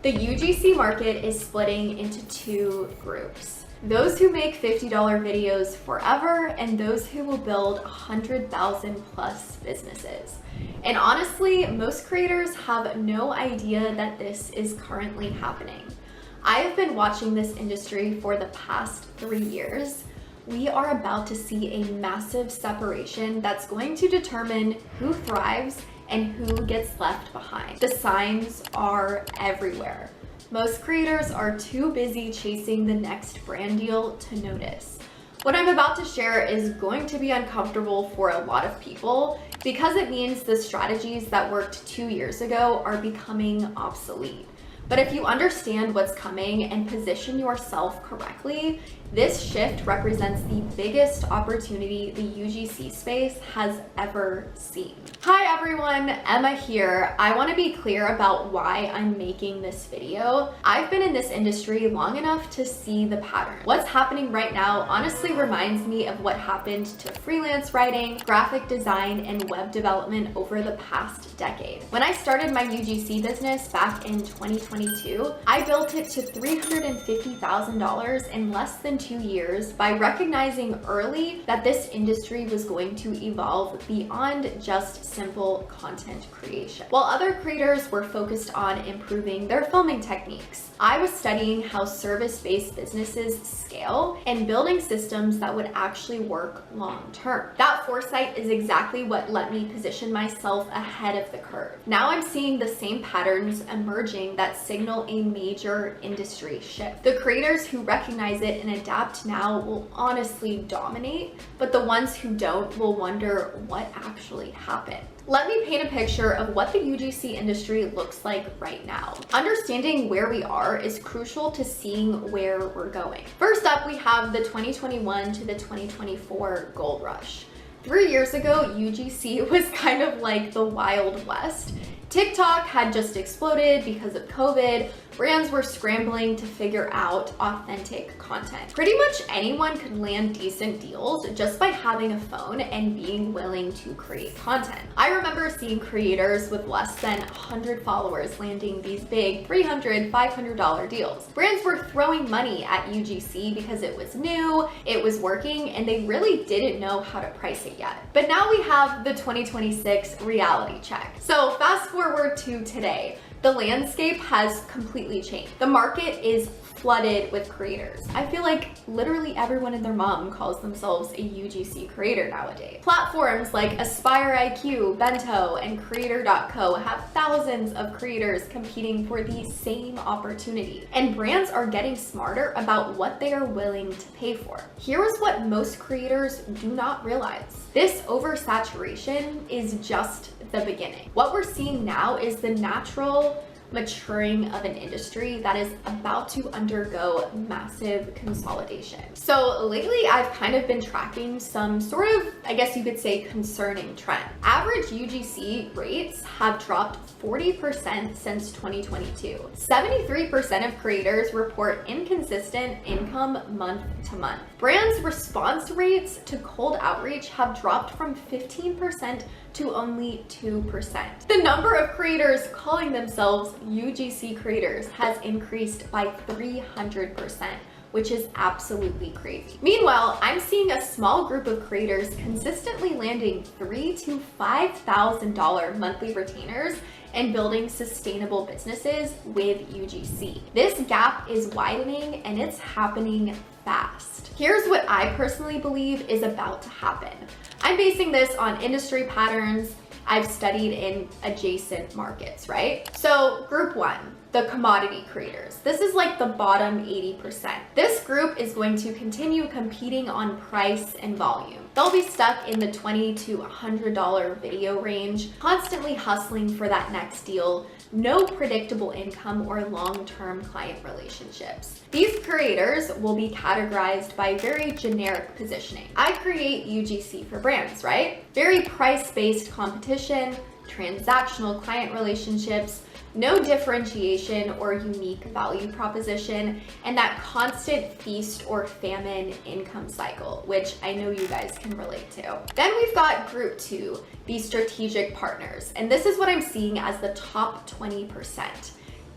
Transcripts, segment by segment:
The UGC market is splitting into two groups. Those who make $50 videos forever and those who will build 100,000 plus businesses. And honestly, most creators have no idea that this is currently happening. I have been watching this industry for the past 3 years. We are about to see a massive separation that's going to determine who thrives and who gets left behind. The signs are everywhere. Most creators are too busy chasing the next brand deal to notice. What I'm about to share is going to be uncomfortable for a lot of people because it means the strategies that worked 2 years ago are becoming obsolete. But if you understand what's coming and position yourself correctly, this shift represents the biggest opportunity the UGC space has ever seen. Hi everyone, Emma here. I want to be clear about why I'm making this video. I've been in this industry long enough to see the pattern. What's happening right now honestly reminds me of what happened to freelance writing, graphic design, and web development over the past decade. When I started my UGC business back in 2022, I built it to $350,000 in less than 2 years by recognizing early that this industry was going to evolve beyond just simple content creation. While other creators were focused on improving their filming techniques, I was studying how service-based businesses scale and building systems that would actually work long-term. That foresight is exactly what let me position myself ahead of the curve. Now I'm seeing the same patterns emerging that signal a major industry shift. The creators who recognize it and adapt now will honestly dominate, but the ones who don't will wonder what actually happened. Let me paint a picture of what the UGC industry looks like right now. Understanding where we are is crucial to seeing where we're going. First up, we have the 2021 to the 2024 gold rush. 3 years ago, UGC was kind of like the Wild West. TikTok had just exploded because of COVID. Brands were scrambling to figure out authentic content. Pretty much anyone could land decent deals just by having a phone and being willing to create content. I remember seeing creators with less than 100 followers landing these big $300, $500 deals. Brands were throwing money at UGC because it was new, it was working, and they really didn't know how to price it yet. But now we have the 2026 reality check. So fast forward to today. The landscape has completely changed. The market is flooded with creators. I feel like literally everyone and their mom calls themselves a UGC creator nowadays. Platforms like Aspire IQ, Bento, and Creator.co have thousands of creators competing for the same opportunity. And brands are getting smarter about what they are willing to pay for. Here is what most creators do not realize. This oversaturation is just the beginning. What we're seeing now is the natural maturing of an industry that is about to undergo massive consolidation. So lately I've kind of been tracking some sort of, I guess you could say, concerning trend. Average UGC rates have dropped 40% since 2022. 73% of creators report inconsistent income month to month. Brands' response rates to cold outreach have dropped from 15% to only 2%. The number of creators calling themselves UGC creators has increased by 300%, which is absolutely crazy. Meanwhile, I'm seeing a small group of creators consistently landing $3,000 to $5,000 monthly retainers and building sustainable businesses with UGC. This gap is widening and it's happening fast. Here's what I personally believe is about to happen. I'm basing this on industry patterns I've studied in adjacent markets, right? So group one, the commodity creators. This is like the bottom 80%. This group is going to continue competing on price and volume. They'll be stuck in the $20 to $100 video range, constantly hustling for that next deal, no predictable income or long-term client relationships. These creators will be categorized by very generic positioning. I create UGC for brands, right? Very price-based competition, transactional client relationships, no differentiation or unique value proposition, and that constant feast or famine income cycle, which I know you guys can relate to. Then we've got group two, the strategic partners, and this is what I'm seeing as the top 20%.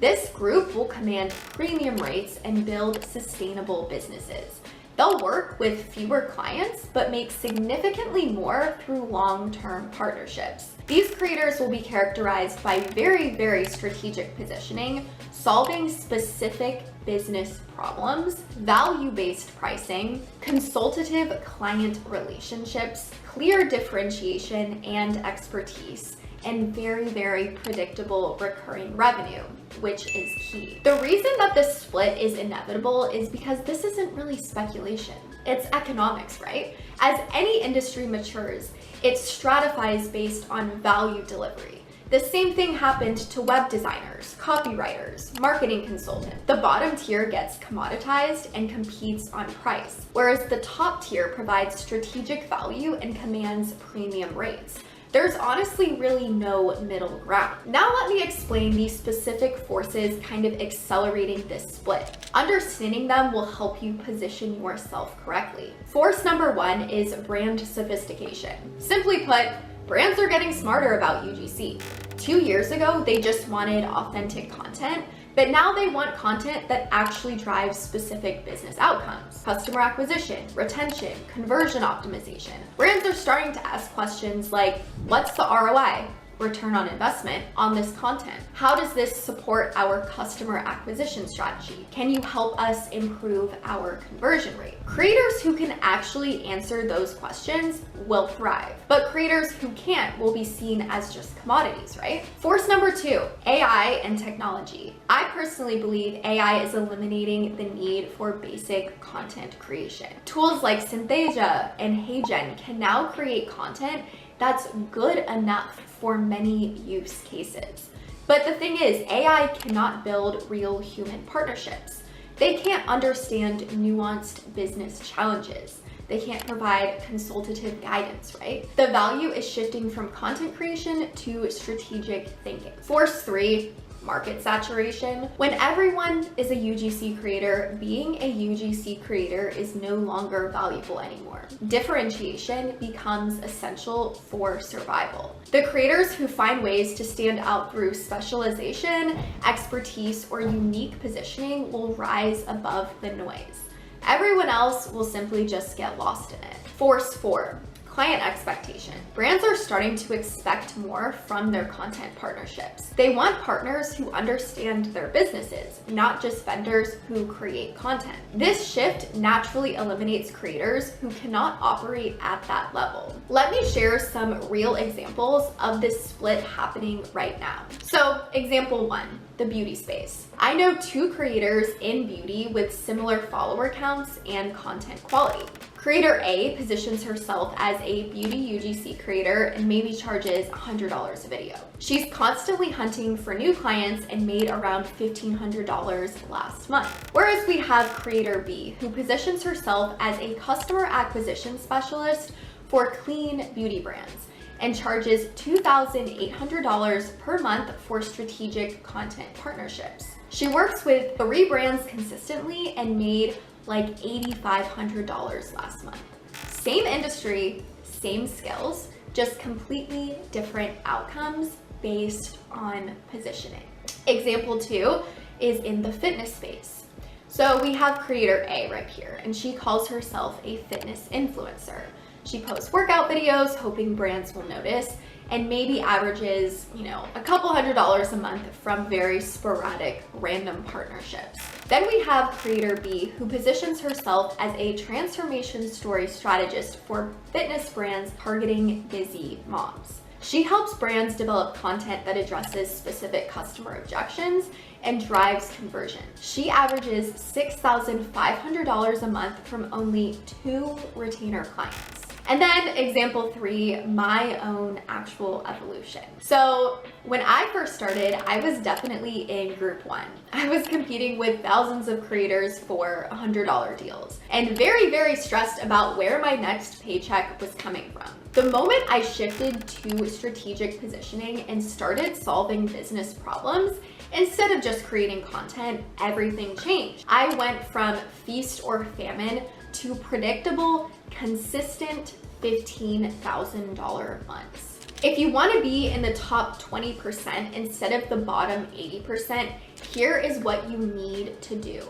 This group will command premium rates and build sustainable businesses. They'll work with fewer clients, but make significantly more through long-term partnerships. These creators will be characterized by very strategic positioning, solving specific business problems, value-based pricing, consultative client relationships, clear differentiation and expertise, and very predictable recurring revenue, which is key. The reason that this split is inevitable is because this isn't really speculation. It's economics, right? As any industry matures, it stratifies based on value delivery. The same thing happened to web designers, copywriters, marketing consultants. The bottom tier gets commoditized and competes on price, whereas the top tier provides strategic value and commands premium rates. There's honestly really no middle ground. Now let me explain the specific forces kind of accelerating this split. Understanding them will help you position yourself correctly. Force number one is brand sophistication. Simply put, brands are getting smarter about UGC. 2 years ago, they just wanted authentic content, but now they want content that actually drives specific business outcomes. Customer acquisition, retention, conversion optimization. Brands are starting to ask questions like, what's the ROI? Return on investment on this content? How does this support our customer acquisition strategy? Can you help us improve our conversion rate? Creators who can actually answer those questions will thrive, but creators who can't will be seen as just commodities, right? Force number two, AI and technology. I personally believe AI is eliminating the need for basic content creation. Tools like Synthesia and HeyGen can now create content that's good enough for many use cases. But the thing is, AI cannot build real human partnerships. They can't understand nuanced business challenges. They can't provide consultative guidance, right? The value is shifting from content creation to strategic thinking. Force three, market saturation. When everyone is a UGC creator, being a UGC creator is no longer valuable anymore. Differentiation becomes essential for survival. The creators who find ways to stand out through specialization, expertise, or unique positioning will rise above the noise. Everyone else will simply just get lost in it. Force four, client expectation. Brands are starting to expect more from their content partnerships. They want partners who understand their businesses, not just vendors who create content. This shift naturally eliminates creators who cannot operate at that level. Let me share some real examples of this split happening right now. So, example one, the beauty space. I know 2 creators in beauty with similar follower counts and content quality. Creator A positions herself as a beauty UGC creator and maybe charges $100 a video. She's constantly hunting for new clients and made around $1,500 last month. Whereas we have Creator B, who positions herself as a customer acquisition specialist for clean beauty brands and charges $2,800 per month for strategic content partnerships. She works with 3 brands consistently and made like $8,500 last month. Same industry, same skills, just completely different outcomes based on positioning. Example 2 is in the fitness space. So we have Creator A right here, and she calls herself a fitness influencer. She posts workout videos, hoping brands will notice, and maybe averages, a couple $100s a month from very sporadic random partnerships. Then we have Creator B, who positions herself as a transformation story strategist for fitness brands targeting busy moms. She helps brands develop content that addresses specific customer objections and drives conversion. She averages $6,500 a month from only 2 retainer clients. And then example 3, my own actual evolution. So when I first started, I was definitely in group 1. I was competing with thousands of creators for $100 deals and very stressed about where my next paycheck was coming from. The moment I shifted to strategic positioning and started solving business problems, instead of just creating content, everything changed. I went from feast or famine to predictable, consistent $15,000 months. If you want to be in the top 20% instead of the bottom 80%, here is what you need to do.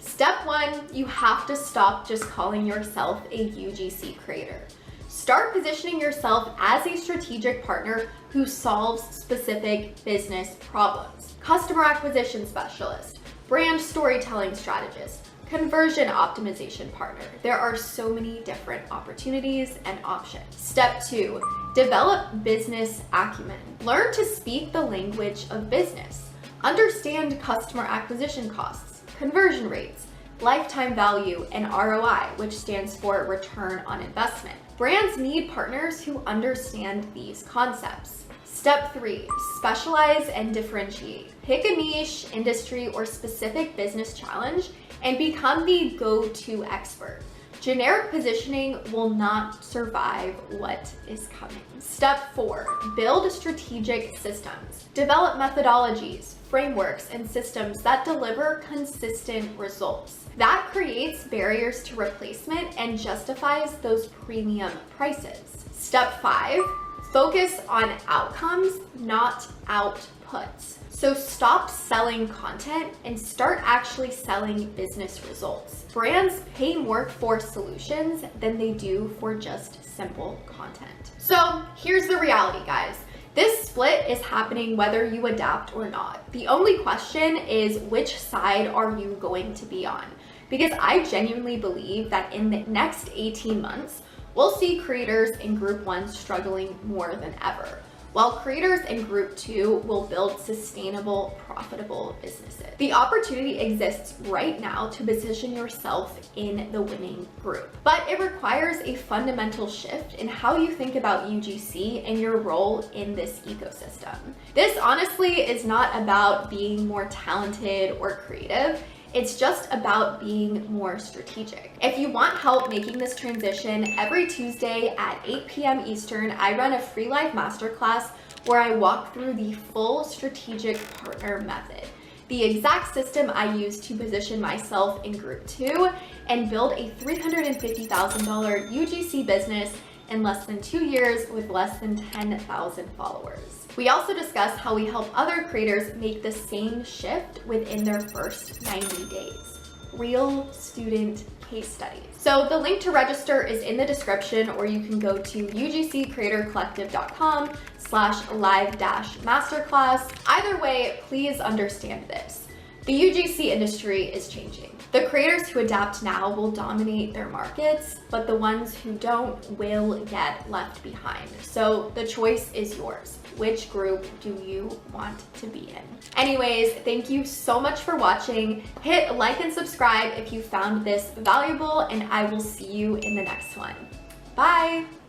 Step 1, you have to stop just calling yourself a UGC creator. Start positioning yourself as a strategic partner who solves specific business problems. Customer acquisition specialist, brand storytelling strategist, conversion optimization partner. There are so many different opportunities and options. Step 2, develop business acumen. Learn to speak the language of business. Understand customer acquisition costs, conversion rates, lifetime value, and ROI, which stands for return on investment. Brands need partners who understand these concepts. Step 3, specialize and differentiate. Pick a niche, industry, or specific business challenge and become the go-to expert. Generic positioning will not survive what is coming. Step 4, build strategic systems. Develop methodologies, frameworks, and systems that deliver consistent results. That creates barriers to replacement and justifies those premium prices. Step 5, focus on outcomes, not outputs. So stop selling content and start actually selling business results. Brands pay more for solutions than they do for just simple content. So here's the reality, guys. This split is happening whether you adapt or not. The only question is, which side are you going to be on? Because I genuinely believe that in the next 18 months, we'll see creators in Group 1 struggling more than ever, while creators in Group 2 will build sustainable, profitable businesses. The opportunity exists right now to position yourself in the winning group, but it requires a fundamental shift in how you think about UGC and your role in this ecosystem. This honestly is not about being more talented or creative. It's just about being more strategic. If you want help making this transition, every Tuesday at 8 p.m. Eastern, I run a free live masterclass where I walk through the full strategic partner method, the exact system I use to position myself in Group 2 and build a $350,000 UGC business in less than 2 years with less than 10,000 followers. We also discuss how we help other creators make the same shift within their first 90 days. Real student case studies. So the link to register is in the description, or you can go to ugccreatorcollective.com/live-masterclass. Either way, please understand this. The UGC industry is changing. The creators who adapt now will dominate their markets, but the ones who don't will get left behind. So the choice is yours. Which group do you want to be in? Anyways, thank you so much for watching. Hit like and subscribe if you found this valuable, and I will see you in the next one. Bye.